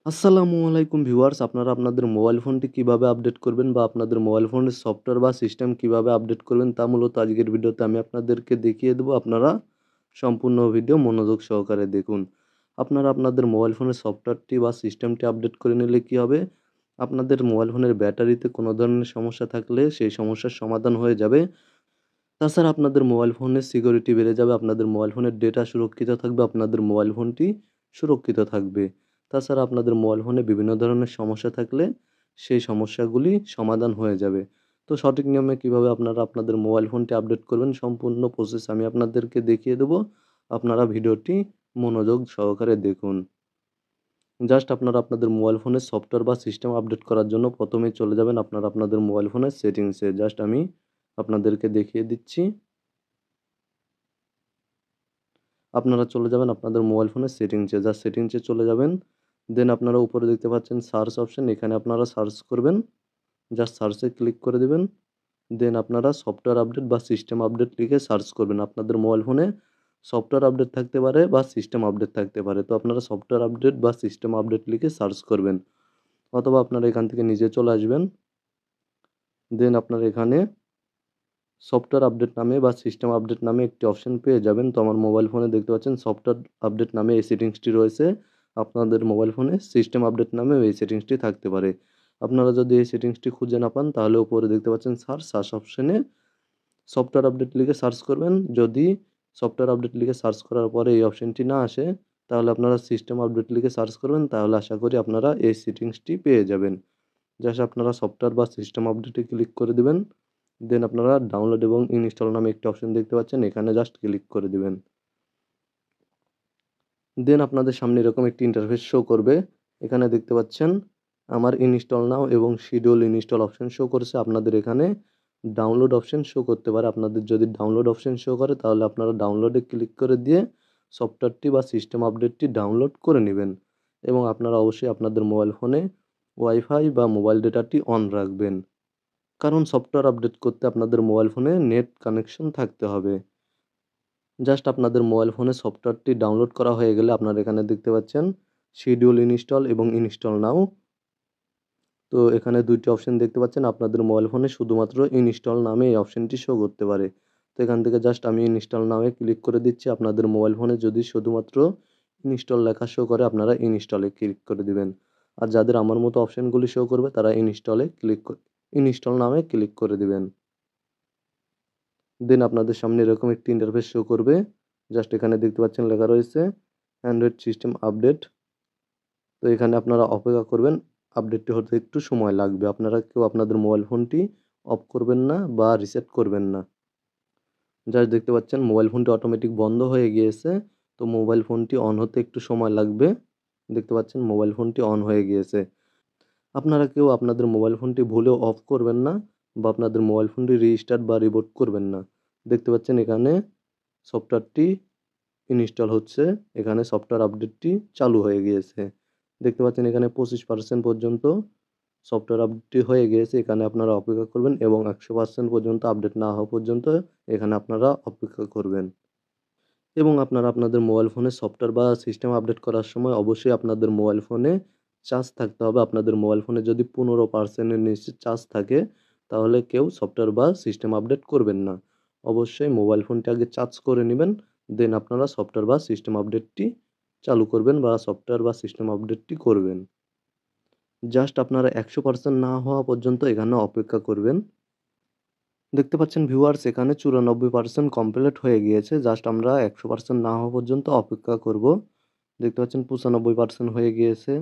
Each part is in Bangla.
আসসালামু আলাইকুম ভিউয়ার্স, আপনারা আপনাদের মোবাইল ফোনটি কিভাবে আপডেট করবেন বা আপনাদের মোবাইল ফোনের সফটওয়্যার বা সিস্টেম কিভাবে আপডেট করবেন তা মূলত আজকের ভিডিওতে আমি আপনাদেরকে দেখিয়ে দেবো। আপনারা সম্পূর্ণ ভিডিও মনোযোগ সহকারে দেখুন। আপনারা আপনাদের মোবাইল ফোনের সফটওয়্যারটি বা সিস্টেমটি আপডেট করে নিলে কি হবে, আপনাদের মোবাইল ফোনের ব্যাটারিতে কোনো ধরনের সমস্যা থাকলে সেই সমস্যার সমাধান হয়ে যাবে। তাছাড়া আপনাদের মোবাইল ফোনের সিকিউরিটি বেড়ে যাবে, আপনাদের মোবাইল ফোনের ডেটা সুরক্ষিত থাকবে, আপনাদের মোবাইল ফোনটি সুরক্ষিত থাকবে। তাছাড়া আপনাদের মোবাইল ফোনে বিভিন্ন ধরনের সমস্যা থাকলে সেই সমস্যাগুলি সমাধান হয়ে যাবে। তো সঠিক নিয়মে কিভাবে আপনারা আপনাদের মোবাইল ফোনটি আপডেট করবেন সম্পূর্ণ প্রসেস আমি আপনাদেরকে দেখিয়ে দেবো। আপনারা ভিডিওটি মনোযোগ সহকারে দেখুন। জাস্ট আপনারা আপনাদের মোবাইল ফোনের সফটওয়্যার বা সিস্টেম আপডেট করার জন্য প্রথমেই চলে যাবেন আপনারা আপনাদের মোবাইল ফোনের সেটিংসে। জাস্ট আমি আপনাদেরকে দেখিয়ে দিচ্ছি। আপনারা চলে যাবেন আপনাদের মোবাইল ফোনের সেটিংসে। জাস্ট সেটিংসে চলে যাবেন। দেন আপনারা উপরে দেখতে পাচ্ছেন সার্চ অপশন, এখানে আপনারা সার্চ করবেন। জাস্ট সার্চে ক্লিক করে দিবেন। দেন আপনারা সফটওয়্যার আপডেট বা সিস্টেম আপডেট লিখে সার্চ করবেন। আপনাদের মোবাইল ফোনে সফটওয়্যার আপডেট থাকতে পারে বা সিস্টেম আপডেট থাকতে পারে। তো আপনারা সফটওয়্যার আপডেট বা সিস্টেম আপডেট লিখে সার্চ করবেন। অথবা আপনারা এখান থেকে নিজে চলে আসবেন। দেন আপনারা এখানে সফটওয়্যার আপডেট নামে বা সিস্টেম আপডেট নামে একটি অপশন পেয়ে যাবেন। তো আমার মোবাইল ফোনে দেখতে পাচ্ছেন সফটওয়্যার আপডেট নামে এই সেটিংসটি রয়েছে। আপনাদের মোবাইল ফোনে সিস্টেম আপডেট নামেও এই সেটিংসটি থাকতে পারে। আপনারা যদি এই সেটিংসটি খুঁজে না পান তাহলে উপরে দেখতে পাচ্ছেন সার্চ অপশনে সফটওয়্যার আপডেট লিখে সার্চ করবেন। যদি সফটওয়্যার আপডেট লিখে সার্চ করার পরে এই অপশনটি না আসে তাহলে আপনারা সিস্টেম আপডেট লিখে সার্চ করবেন। তাহলে আশা করি আপনারা এই সেটিংসটি পেয়ে যাবেন। জাস্ট আপনারা সফটওয়্যার বা সিস্টেম আপডেটে ক্লিক করে দিবেন। দেন আপনারা ডাউনলোড এবং ইনস্টল নামে একটি অপশন দেখতে পাচ্ছেন, এখানে জাস্ট ক্লিক করে দিবেন। দেন আপনাদের সামনে এরকম একটি ইন্টারফেস শো করবে। এখানে দেখতে পাচ্ছেন আমার ইনস্টল নাও এবং শিডিউল ইনস্টল অপশন শো করছে। আপনাদের এখানে ডাউনলোড অপশন শো করতে পারে। আপনাদের যদি ডাউনলোড অপশন শো করে তাহলে আপনারা ডাউনলোডে ক্লিক করে দিয়ে সফটওয়্যারটি বা সিস্টেম আপডেটটি ডাউনলোড করে নেবেন। এবং আপনারা অবশ্যই আপনাদের মোবাইল ফোনে ওয়াইফাই বা মোবাইল ডেটাটি অন রাখবেন। কারণ সফটওয়্যার আপডেট করতে আপনাদের মোবাইল ফোনে নেট কানেকশন থাকতে হবে। জাস্ট আপনাদের মোবাইল ফোনে সফটওয়্যারটি ডাউনলোড করা হয়ে গেলে আপনারা এখানে দেখতে পাচ্ছেন শিডিউল ইনস্টল এবং ইনস্টল নাও। তো এখানে ২ টি অপশন দেখতে পাচ্ছেন। আপনাদের মোবাইল ফোনে শুধুমাত্র ইনস্টল নামে এই অপশনটি শো করতে পারে। তো এখান থেকে জাস্ট আমি ইনস্টল নামে ক্লিক করে দিচ্ছি। আপনাদের মোবাইল ফোনে যদি শুধুমাত্র ইনস্টল লেখা শো করে আপনারা ইনস্টলে ক্লিক করে দিবেন। আর যাদের আমার মতো অপশনগুলি শো করবে তারা ইনস্টল নামে ক্লিক করে দিবেন। দেন আপনাদের সামনে এরকম একটি ইন্টারফেস শো করবে। জাস্ট এখানে দেখতে পাচ্ছেন লেখা রয়েছে অ্যান্ড্রয়েড সিস্টেম আপডেট। তো এখানে আপনারা অপেক্ষা করবেন। আপডেটটি হতে একটু সময় লাগবে। আপনারা কেউ আপনাদের মোবাইল ফোনটি অফ করবেন না বা রিসেট করবেন না। জাস্ট দেখতে পাচ্ছেন মোবাইল ফোনটি অটোমেটিক বন্ধ হয়ে গিয়েছে। তো মোবাইল ফোনটি অন হতে একটু সময় লাগবে। দেখতে পাচ্ছেন মোবাইল ফোনটি অন হয়ে গিয়েছে। আপনারা কেউ আপনাদের মোবাইল ফোনটি ভুলেও অফ করবেন না বা আপনাদের মোবাইল ফোনটি রিস্টার্ট বা রিবুট করবেন না। দেখতে পাচ্ছেন এখানে সফটওয়্যারটি ইনস্টল হচ্ছে। এখানে সফটওয়্যার আপডেটটি চালু হয়ে গিয়েছে। দেখতে পাচ্ছেন এখানে 25% পর্যন্ত সফটওয়্যার আপডেটটি হয়ে গিয়েছে। এখানে আপনারা অপেক্ষা করবেন এবং 100% পর্যন্ত আপডেট না হওয়া পর্যন্ত এখানে আপনারা অপেক্ষা করবেন। এবং আপনারা আপনাদের মোবাইল ফোনে সফটওয়্যার বা সিস্টেম আপডেট করার সময় অবশ্যই আপনাদের মোবাইল ফোনে চার্জ থাকতে হবে। আপনাদের মোবাইল ফোনে যদি 15% এর নিচে চার্জ থাকে তাহলে কেউ সফটওয়্যার বা সিস্টেম আপডেট করবেন না। অবশ্যই মোবাইল ফোনটি আগে চার্জ করে নিবেন। দেন আপনারা সফটওয়্যার বা সিস্টেম আপডেটটি চালু করবেন বা সফটওয়্যার বা সিস্টেম আপডেটটি করবেন। জাস্ট আপনারা 100% না হওয়া পর্যন্ত এখানে অপেক্ষা করবেন। দেখতে পাচ্ছেন ভিউয়ার্স এখানে 94% কমপ্লিট হয়ে গিয়েছে। জাস্ট আমরা 100% না হওয়া পর্যন্ত অপেক্ষা করব। দেখতে পাচ্ছেন 95% হয়ে গিয়েছে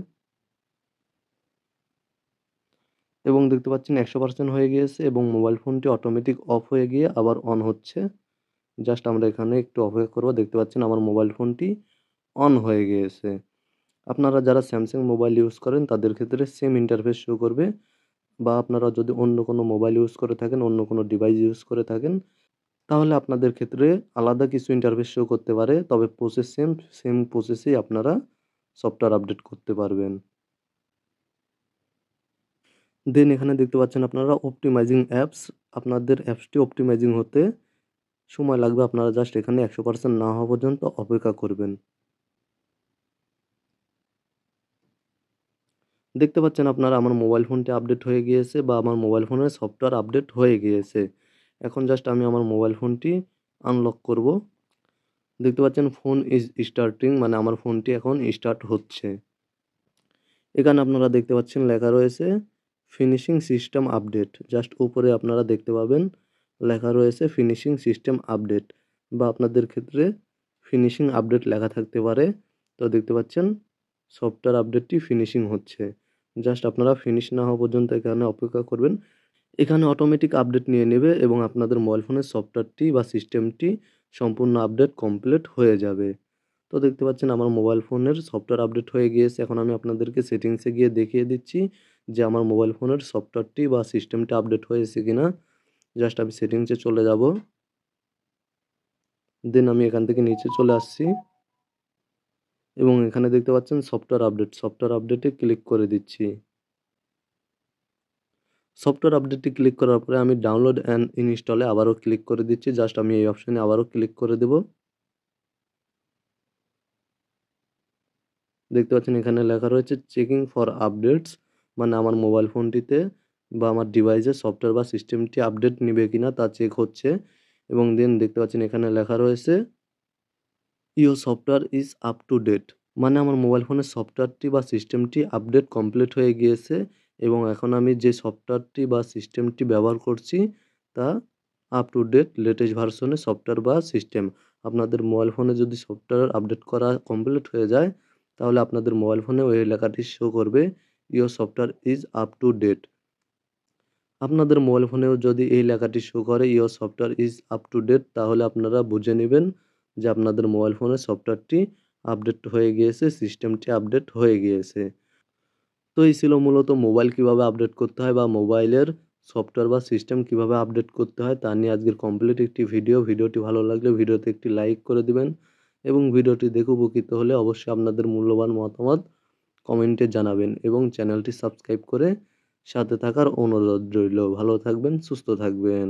এবং দেখতে পাচ্ছেন 100% হয়ে গিয়েছে এবং মোবাইল ফোনটি অটোমেটিক অফ হয়ে গিয়ে আবার অন হচ্ছে। জাস্ট আমরা এখানে একটু অপেক্ষা করব। দেখতে পাচ্ছেন আমার মোবাইল ফোনটি অন হয়ে গিয়েছে। আপনারা যারা স্যামসাং মোবাইল ইউজ করেন তাদের ক্ষেত্রে সেম ইন্টারফেস শো করবে বা আপনারা যদি অন্য কোনো মোবাইল ইউজ করে থাকেন, অন্য কোনো ডিভাইস ইউজ করে থাকেন তাহলে আপনাদের ক্ষেত্রে আলাদা কিছু ইন্টারফেস শো করতে পারে। তবে প্রসেস সেম প্রসেসেই আপনারা সফটওয়্যার আপডেট করতে পারবেন। দেন এখানে দেখতে পাচ্ছেন আপনারা অপটিমাইজিং অ্যাপস। আপনাদের অ্যাপসটি অপটিমাইজিং হতে সময় লাগবে। আপনারা জাস্ট এখানে 100% না হওয়া পর্যন্ত অপেক্ষা করবেন। দেখতে পাচ্ছেন আপনারা আমার মোবাইল ফোনটি আপডেট হয়ে গিয়েছে বা আমার মোবাইল ফোনের সফটওয়্যার আপডেট হয়ে গিয়েছে। এখন জাস্ট আমি আমার মোবাইল ফোনটি আনলক করব। দেখতে পাচ্ছেন ফোন ইজ স্টার্টিং, মানে আমার ফোনটি এখন স্টার্ট হচ্ছে। এখানে আপনারা দেখতে পাচ্ছেন লেখা রয়েছে ফিনিশিং সিস্টেম আপডেট। জাস্ট উপরে আপনারা দেখতে পাবেন লেখা রয়েছে ফিনিশিং সিস্টেম আপডেট, বা আপনাদের ক্ষেত্রে ফিনিশিং আপডেট লেখা থাকতে পারে। তো দেখতে পাচ্ছেন সফটওয়্যার আপডেটটি ফিনিশিং হচ্ছে। জাস্ট আপনারা ফিনিশ না হওয়া পর্যন্ত এখানে অপেক্ষা করবেন। এখানে অটোমেটিক আপডেট নিয়ে নেবে এবং আপনাদের মোবাইল ফোনের সফটওয়্যারটি বা সিস্টেমটি সম্পূর্ণ আপডেট কমপ্লিট হয়ে যাবে। তো দেখতে পাচ্ছেন আমার মোবাইল ফোনের সফটওয়্যার আপডেট হয়ে গিয়েছে। এখন আমি আপনাদেরকে সেটিংসে গিয়ে দেখিয়ে দিচ্ছি যে আমার মোবাইল ফোনের সফটওয়্যারটি বা সিস্টেমটি আপডেট হয়েছে কিনা। জাস্ট আমি সেটিংসে চলে যাব, দেন আমি এখান থেকে নিচে চলে আসছি এবং এখানে দেখতে পাচ্ছেন সফটওয়্যার আপডেটে ক্লিক করে দিচ্ছি। সফটওয়্যার আপডেটে ক্লিক করার পরে আমি ডাউনলোড অ্যান্ড ইনস্টলে আবারও ক্লিক করে দিচ্ছি। জাস্ট আমি এই অপশনে আবারও ক্লিক করে দেব। দেখতে পাচ্ছেন এখানে লেখা রয়েছে চেকিং ফর আপডেটস, মানে আমার মোবাইল ফোনটিতে বা আমার ডিভাইসে সফটওয়্যার বা সিস্টেমটি আপডেট নিবে কিনা তা চেক হচ্ছে। এবং দেন দেখতে পাচ্ছেন এখানে লেখা রয়েছে your software is up to date, মানে আমার মোবাইল ফোনের সফটওয়্যারটি বা সিস্টেমটি আপডেট কমপ্লিট হয়ে গিয়েছে এবং এখন আমি যে সফটওয়্যারটি বা সিস্টেমটি ব্যবহার করছি তা আপ টু ডেট লেটেস্ট ভার্সনের সফটওয়্যার বা সিস্টেম। আপনাদের মোবাইল ফোনে যদি সফটওয়্যার আপডেট করা কমপ্লিট হয়ে যায় তাহলে আপনাদের মোবাইল ফোনে ওই লেখাটি শো করবে your software is up to date. আপনাদের মোবাইল ফোনেও যদি এই লেখাটি শো করে your software is up to date তাহলে আপনারা বুঝে নেবেন যে আপনাদের মোবাইল ফোনের সফটওয়্যারটি আপডেট হয়ে গিয়েছে, সিস্টেমটি আপডেট হয়ে গিয়েছে। তো এই ছিল মূলত মোবাইল কিভাবে আপডেট করতে হয় বা মোবাইলের সফটওয়্যার বা সিস্টেম কিভাবে আপডেট করতে হয় তা নিয়ে আজকের কমপ্লিট একটি ভিডিও। ভিডিওটি ভালো লাগলে ভিডিওতে একটি লাইক করে দিবেন এবং ভিডিওটি দেখে উপকৃত হলে অবশ্যই আপনাদের মূল্যবান মতামত কমেন্টে জানাবেন এবং চ্যানেলটি সাবস্ক্রাইব করে সাথে থাকার অনুরোধ রইল। ভালো থাকবেন, সুস্থ থাকবেন।